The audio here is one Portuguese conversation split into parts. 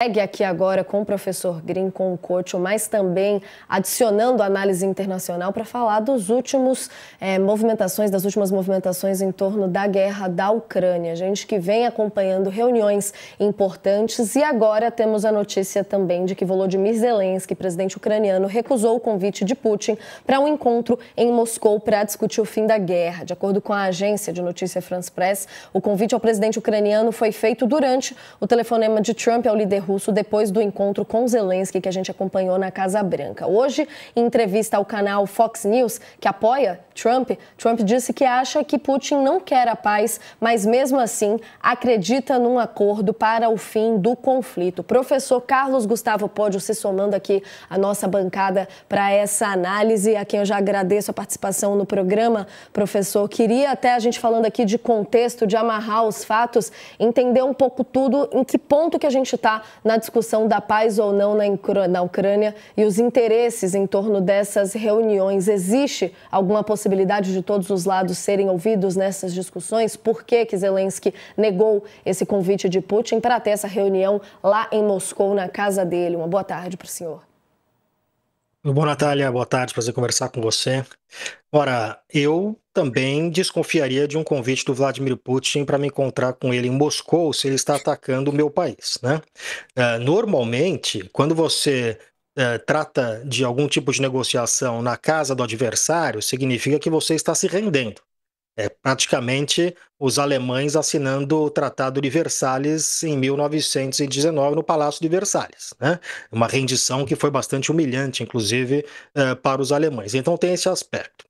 Segue aqui agora com o professor Green, com o coach, mas também adicionando análise internacional para falar dos últimos das últimas movimentações em torno da guerra da Ucrânia. Gente que vem acompanhando reuniões importantes e agora temos a notícia também de que Volodymyr Zelensky, presidente ucraniano, recusou o convite de Putin para um encontro em Moscou para discutir o fim da guerra. De acordo com a agência de notícia France Press, o convite ao presidente ucraniano foi feito durante o telefonema de Trump ao líder russo depois do encontro com Zelensky que a gente acompanhou na Casa Branca. Hoje, em entrevista ao canal Fox News, que apoia Trump disse que acha que Putin não quer a paz, mas mesmo assim acredita num acordo para o fim do conflito. Professor Carlos Gustavo Podio se somando aqui à nossa bancada para essa análise, a quem eu já agradeço a participação no programa. Professor, queria até a gente falando aqui de contexto, de amarrar os fatos, entender um pouco tudo, em que ponto que a gente está na discussão da paz ou não na Ucrânia e os interesses em torno dessas reuniões. Existe alguma possibilidade de todos os lados serem ouvidos nessas discussões? Por que Zelensky negou esse convite de Putin para ter essa reunião lá em Moscou, na casa dele? Uma boa tarde para o senhor. Bom, Natália, boa tarde, prazer conversar com você. Ora, eu também desconfiaria de um convite do Vladimir Putin para me encontrar com ele em Moscou se ele está atacando o meu país, né? Normalmente, quando você trata de algum tipo de negociação na casa do adversário, significa que você está se rendendo. É praticamente os alemães assinando o Tratado de Versalhes em 1919 no Palácio de Versalhes, né? Uma rendição que foi bastante humilhante, inclusive, para os alemães. Então tem esse aspecto.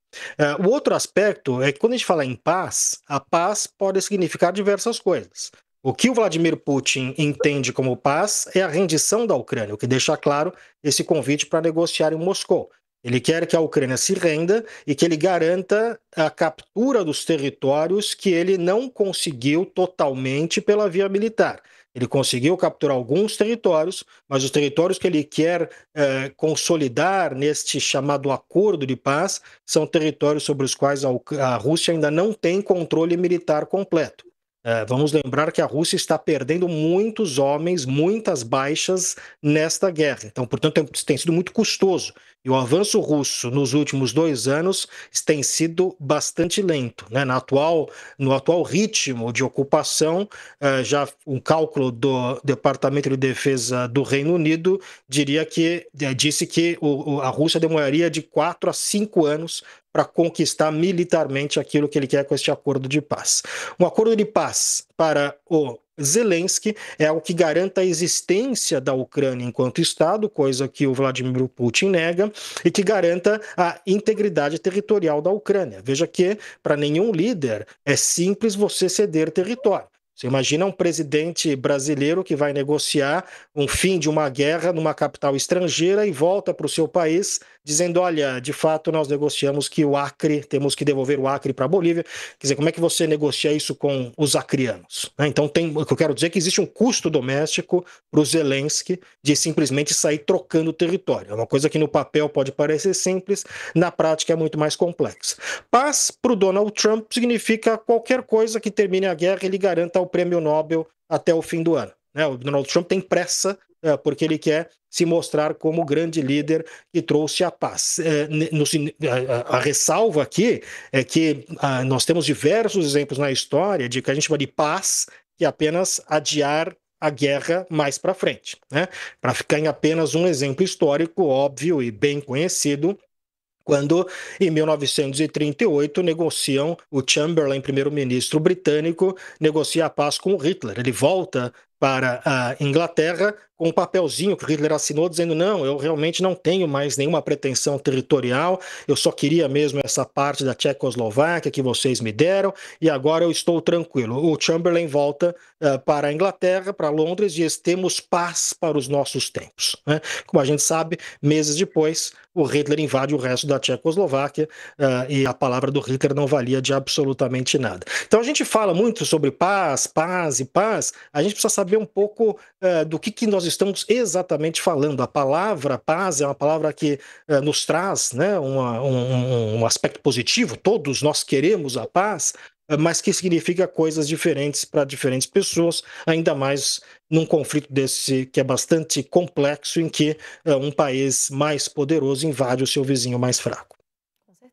O outro aspecto é que quando a gente fala em paz, a paz pode significar diversas coisas. O que o Vladimir Putin entende como paz é a rendição da Ucrânia, o que deixa claro esse convite para negociar em Moscou. Ele quer que a Ucrânia se renda e que ele garanta a captura dos territórios que ele não conseguiu totalmente pela via militar. Ele conseguiu capturar alguns territórios, mas os territórios que ele quer consolidar neste chamado acordo de paz são territórios sobre os quais a Rússia ainda não tem controle militar completo. Vamos lembrar que a Rússia está perdendo muitos homens, muitas baixas nesta guerra. Então, portanto, tem sido muito custoso. E o avanço russo nos últimos 2 anos tem sido bastante lento, né? No atual ritmo de ocupação, já um cálculo do Departamento de Defesa do Reino Unido disse que a Rússia demoraria de 4 a 5 anos para conquistar militarmente aquilo que ele quer com este acordo de paz. Um acordo de paz para o Zelensky é algo que garanta a existência da Ucrânia enquanto Estado, coisa que o Vladimir Putin nega, e que garanta a integridade territorial da Ucrânia. Veja que, para nenhum líder, é simples você ceder território. Você imagina um presidente brasileiro que vai negociar um fim de uma guerra numa capital estrangeira e volta para o seu país dizendo, olha, de fato nós negociamos que temos que devolver o Acre para a Bolívia. Quer dizer, como é que você negocia isso com os acrianos? Então, o que eu quero dizer é que existe um custo doméstico para o Zelensky de simplesmente sair trocando território. É uma coisa que no papel pode parecer simples, na prática é muito mais complexa. Paz para o Donald Trump significa qualquer coisa que termine a guerra e ele garanta o prêmio Nobel até o fim do ano. O Donald Trump tem pressa porque ele quer se mostrar como o grande líder que trouxe a paz. A ressalva aqui é que nós temos diversos exemplos na história de que a gente chama de paz que é apenas adiar a guerra mais para frente, né? Para ficar em apenas um exemplo histórico óbvio e bem conhecido, quando, em 1938, o Chamberlain, primeiro-ministro britânico, negocia a paz com o Hitler. Ele volta para a Inglaterra com um papelzinho que Hitler assinou dizendo, não, eu realmente não tenho mais nenhuma pretensão territorial, eu só queria mesmo essa parte da Tchecoslováquia que vocês me deram e agora eu estou tranquilo. O Chamberlain volta para a Inglaterra, para Londres, e diz, temos paz para os nossos tempos, né? Como a gente sabe, meses depois, o Hitler invade o resto da Tchecoslováquia e a palavra do Hitler não valia de absolutamente nada. Então a gente fala muito sobre paz, paz e paz, a gente precisa saber um pouco do que nós estamos exatamente falando. A palavra paz é uma palavra que nos traz, né, um aspecto positivo, todos nós queremos a paz, mas que significa coisas diferentes para diferentes pessoas, ainda mais num conflito desse que é bastante complexo, em que um país mais poderoso invade o seu vizinho mais fraco.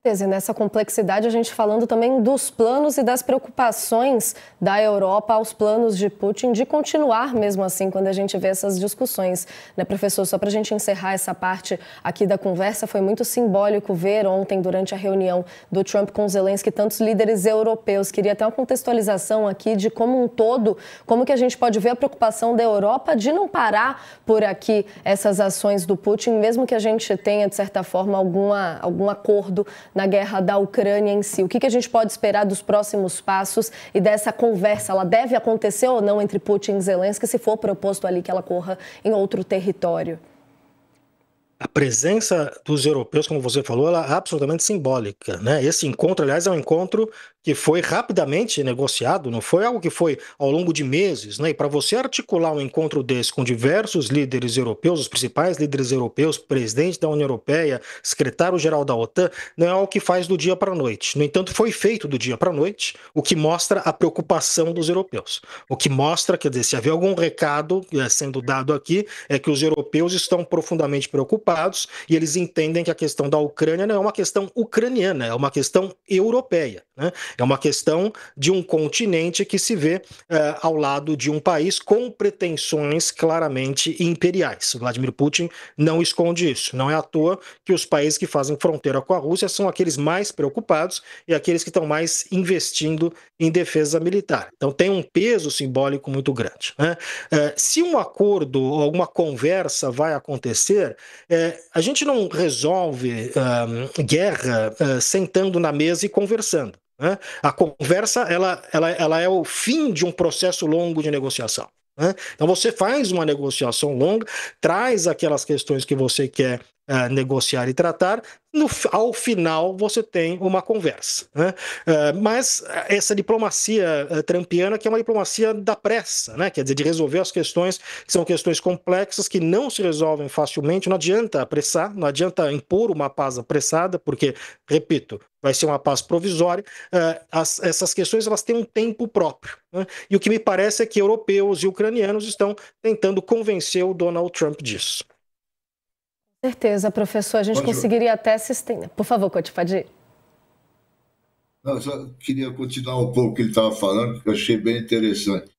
E nessa complexidade, a gente falando também dos planos e das preocupações da Europa aos planos de Putin de continuar mesmo assim quando a gente vê essas discussões, né, professor? Só para a gente encerrar essa parte aqui da conversa, foi muito simbólico ver ontem, durante a reunião do Trump com Zelensky, tantos líderes europeus. Queria até uma contextualização aqui de como um todo, como que a gente pode ver a preocupação da Europa de não parar por aqui essas ações do Putin, mesmo que a gente tenha, de certa forma, algum acordo na guerra da Ucrânia em si. O que a gente pode esperar dos próximos passos e dessa conversa? Ela deve acontecer ou não entre Putin e Zelensky, se for proposto ali que ela corra em outro território? A presença dos europeus, como você falou, ela é absolutamente simbólica, né? Esse encontro, aliás, é um encontro que foi rapidamente negociado, não foi algo que foi ao longo de meses, né? E para você articular um encontro desse com diversos líderes europeus, os principais líderes europeus, presidente da União Europeia, secretário-geral da OTAN, não é algo que faz do dia para a noite. No entanto, foi feito do dia para a noite, o que mostra a preocupação dos europeus. O que mostra, quer dizer, se havia algum recado sendo dado aqui, é que os europeus estão profundamente preocupados e eles entendem que a questão da Ucrânia não é uma questão ucraniana, é uma questão europeia, né? É uma questão de um continente que se vê ao lado de um país com pretensões claramente imperiais. Vladimir Putin não esconde isso. Não é à toa que os países que fazem fronteira com a Rússia são aqueles mais preocupados e aqueles que estão mais investindo em defesa militar. Então tem um peso simbólico muito grande, né? Se um acordo ou alguma conversa vai acontecer, a gente não resolve guerra sentando na mesa e conversando. Né? A conversa ela é o fim de um processo longo de negociação. Né? Então você faz uma negociação longa, traz aquelas questões que você quer negociar e tratar, ao final você tem uma conversa. Né? Mas essa diplomacia trumpiana, que é uma diplomacia da pressa, né? Quer dizer, de resolver as questões que são questões complexas, que não se resolvem facilmente, não adianta apressar, não adianta impor uma paz apressada, porque, repito, vai ser uma paz provisória. Essas questões elas têm um tempo próprio. Né? E o que me parece é que europeus e ucranianos estão tentando convencer o Donald Trump disso. Com certeza, professor. A gente conseguiria até se estender. Por favor, Couto, pode ir. Não, eu só queria continuar um pouco o que ele estava falando, que eu achei bem interessante.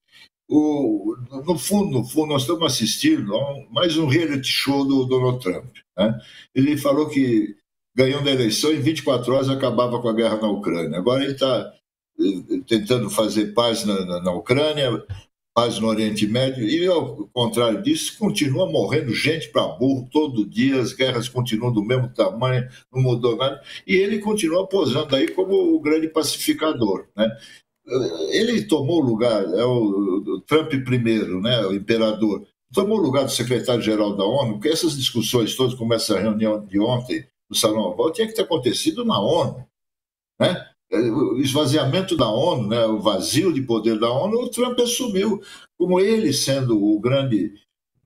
No fundo, nós estamos assistindo a mais um reality show do Donald Trump. Né? Ele falou que ganhando a eleição, em 24 horas acabava com a guerra na Ucrânia. Agora ele está tentando fazer paz na Ucrânia, paz no Oriente Médio, e ao contrário disso, continua morrendo gente para burro todo dia, as guerras continuam do mesmo tamanho, não mudou nada, e ele continua posando aí como o grande pacificador. Né? Ele tomou o lugar, é o Trump primeiro, né, o imperador, tomou o lugar do secretário-geral da ONU, porque essas discussões todas, como essa reunião de ontem, no Salão Oval, tinha que ter acontecido na ONU. Né? O esvaziamento da ONU, né, o vazio de poder da ONU, o Trump assumiu como ele sendo o grande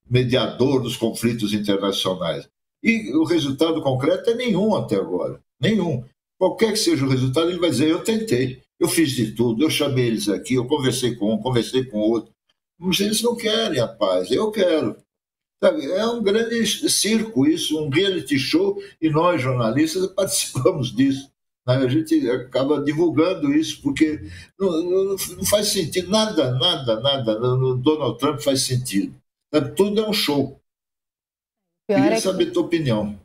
mediador dos conflitos internacionais. E o resultado concreto é nenhum até agora. Nenhum. Qualquer que seja o resultado, ele vai dizer, eu tentei, eu fiz de tudo, eu chamei eles aqui, eu conversei com um, conversei com outro. Mas eles não querem a paz, eu quero. É um grande circo isso, um reality show, e nós, jornalistas, participamos disso. A gente acaba divulgando isso, porque não faz sentido, nada no Donald Trump faz sentido. Tudo é um show. Queria saber a tua opinião.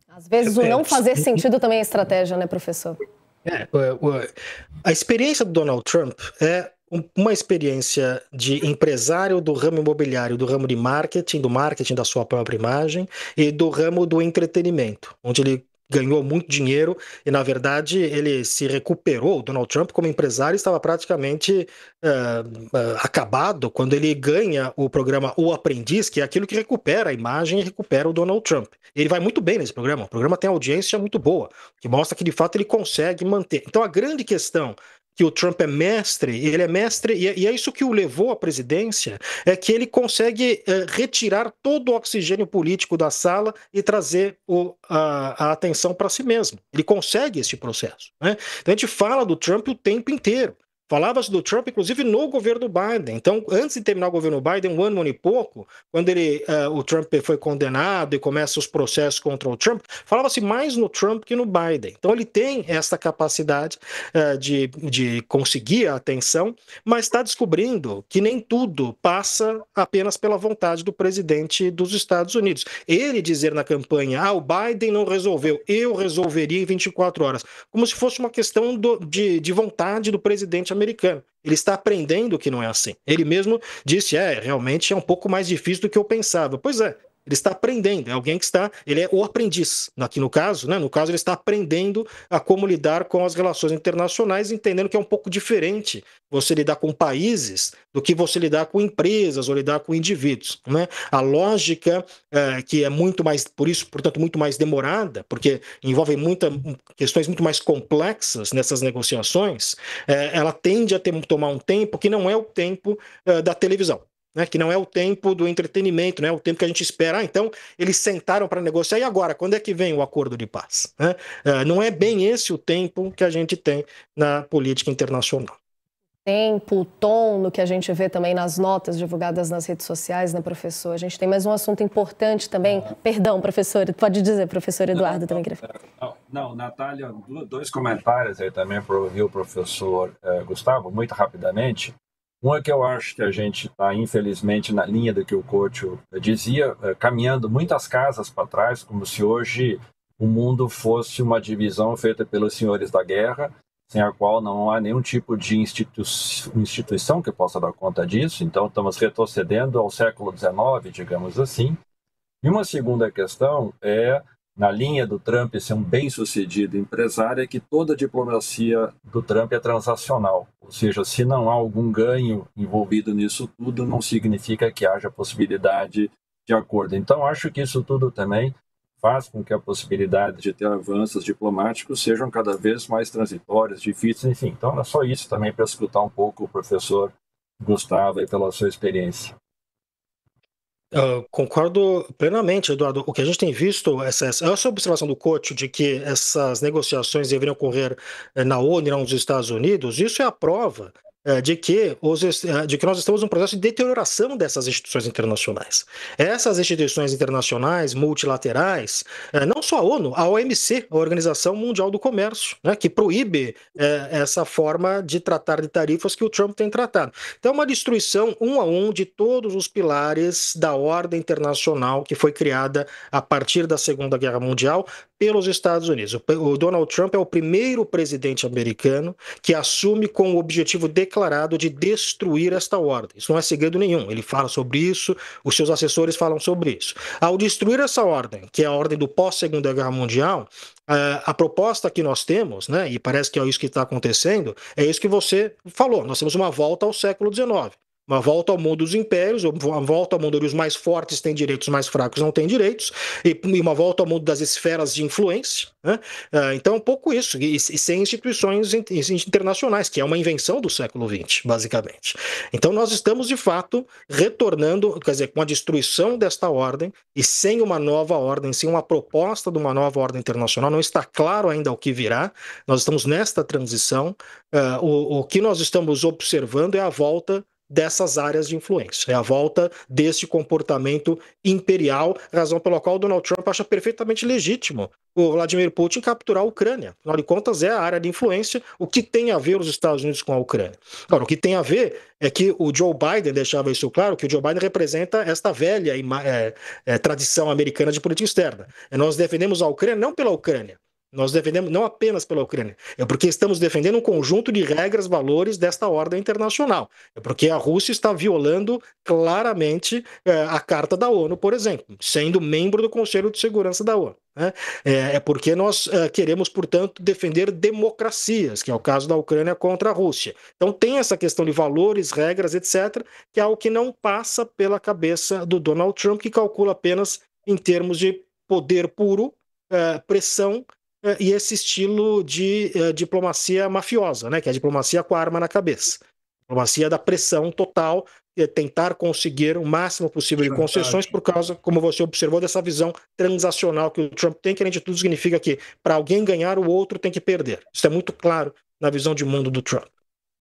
Às vezes o não fazer sentido também é estratégia, né, professor? A experiência do Donald Trump é uma experiência de empresário do ramo imobiliário, do ramo de marketing, do marketing da sua própria imagem e do ramo do entretenimento, onde ele ganhou muito dinheiro e, na verdade, ele se recuperou. O Donald Trump, como empresário, estava praticamente acabado quando ele ganha o programa O Aprendiz, que é aquilo que recupera a imagem e recupera o Donald Trump. Ele vai muito bem nesse programa. O programa tem audiência muito boa, que mostra que, de fato, ele consegue manter. Então, a grande questão que o Trump é mestre, e é isso que o levou à presidência, é que ele consegue retirar todo o oxigênio político da sala e trazer a atenção para si mesmo. Ele consegue esse processo, né? Então a gente fala do Trump o tempo inteiro. Falava-se do Trump, inclusive, no governo Biden. Então, antes de terminar o governo Biden, um ano e pouco, quando o Trump foi condenado e começa os processos contra o Trump, falava-se mais no Trump que no Biden. Então, ele tem essa capacidade de conseguir a atenção, mas está descobrindo que nem tudo passa apenas pela vontade do presidente dos Estados Unidos. Ele dizer na campanha, o Biden não resolveu, eu resolveria em 24 horas, como se fosse uma questão de vontade do presidente americano. Ele está aprendendo que não é assim. Ele mesmo disse, realmente é um pouco mais difícil do que eu pensava. Pois é, ele está aprendendo, é alguém que ele é o aprendiz. Aqui no caso, né? No caso, ele está aprendendo a como lidar com as relações internacionais, entendendo que é um pouco diferente você lidar com países do que você lidar com empresas ou lidar com indivíduos, né? A lógica que é muito mais, por isso, portanto, muito mais demorada, porque envolve questões muito mais complexas nessas negociações, ela tende a tomar um tempo que não é o tempo da televisão. Né, que não é o tempo do entretenimento, não é o tempo que a gente espera. Então, eles sentaram para negociar, e agora? Quando é que vem o acordo de paz? Né? Não é bem esse o tempo que a gente tem na política internacional. Tempo, o tom, no que a gente vê também nas notas divulgadas nas redes sociais, né, professor? A gente tem mais um assunto importante também. Perdão, professor, pode dizer, professor Eduardo também queria falar. Não, Natália, dois comentários aí também para ouvir o professor Gustavo, muito rapidamente. Um é que eu acho que a gente está, infelizmente, na linha do que o Couto dizia, caminhando muitas casas para trás, como se hoje o mundo fosse uma divisão feita pelos senhores da guerra, sem a qual não há nenhum tipo de instituição que possa dar conta disso. Então, estamos retrocedendo ao século XIX, digamos assim. E uma segunda questão é, na linha do Trump ser um bem-sucedido empresário, é que toda a diplomacia do Trump é transacional. Ou seja, se não há algum ganho envolvido nisso tudo, não significa que haja possibilidade de acordo. Então, acho que isso tudo também faz com que a possibilidade de ter avanços diplomáticos sejam cada vez mais transitórios, difíceis, enfim. Então, era só isso também para escutar um pouco o professor Gustavo e pela sua experiência. Concordo plenamente, Eduardo. O que a gente tem visto, essa observação do Couto de que essas negociações deveriam ocorrer na ONU e não nos Estados Unidos, isso é a prova de que nós estamos num processo de deterioração dessas instituições internacionais. Essas instituições internacionais multilaterais, não só a ONU, a OMC, a Organização Mundial do Comércio, né, que proíbe essa forma de tratar de tarifas que o Trump tem tratado. Então, é uma destruição um a um de todos os pilares da ordem internacional que foi criada a partir da Segunda Guerra Mundial pelos Estados Unidos. O Donald Trump é o primeiro presidente americano que assume com o objetivo declarado de destruir esta ordem. Isso não é segredo nenhum. Ele fala sobre isso, os seus assessores falam sobre isso. Ao destruir essa ordem, que é a ordem do pós-Segunda Guerra Mundial, a proposta que nós temos, né, e parece que é isso que está acontecendo, é isso que você falou. Nós temos uma volta ao século XIX. Uma volta ao mundo dos impérios, uma volta ao mundo onde os mais fortes têm direitos, os mais fracos não têm direitos, e uma volta ao mundo das esferas de influência, né? Então, um pouco isso, e sem instituições internacionais, que é uma invenção do século XX, basicamente. Então, nós estamos, de fato, retornando, quer dizer, com a destruição desta ordem, e sem uma nova ordem, sem uma proposta de uma nova ordem internacional, não está claro ainda o que virá, nós estamos nesta transição, o que nós estamos observando é a volta dessas áreas de influência. É a volta deste comportamento imperial, razão pela qual o Donald Trump acha perfeitamente legítimo o Vladimir Putin capturar a Ucrânia. Afinal de contas, é a área de influência. O que tem a ver os Estados Unidos com a Ucrânia? Agora, o que tem a ver é que o Joe Biden deixava isso claro, que o Joe Biden representa esta velha tradição americana de política externa. Nós defendemos a Ucrânia não pela Ucrânia, nós defendemos não apenas pela Ucrânia, é porque estamos defendendo um conjunto de regras, valores desta ordem internacional. É porque a Rússia está violando claramente a Carta da ONU, por exemplo, sendo membro do Conselho de Segurança da ONU. Né? É porque nós queremos, portanto, defender democracias, que é o caso da Ucrânia contra a Rússia. Então tem essa questão de valores, regras, etc., que é algo que não passa pela cabeça do Donald Trump, que calcula apenas em termos de poder puro, pressão e esse estilo de diplomacia mafiosa, né, que é a diplomacia com a arma na cabeça. Diplomacia da pressão total, tentar conseguir o máximo possível de concessões por causa, como você observou, dessa visão transacional que o Trump tem, que além de tudo significa que para alguém ganhar, o outro tem que perder. Isso é muito claro na visão de mundo do Trump.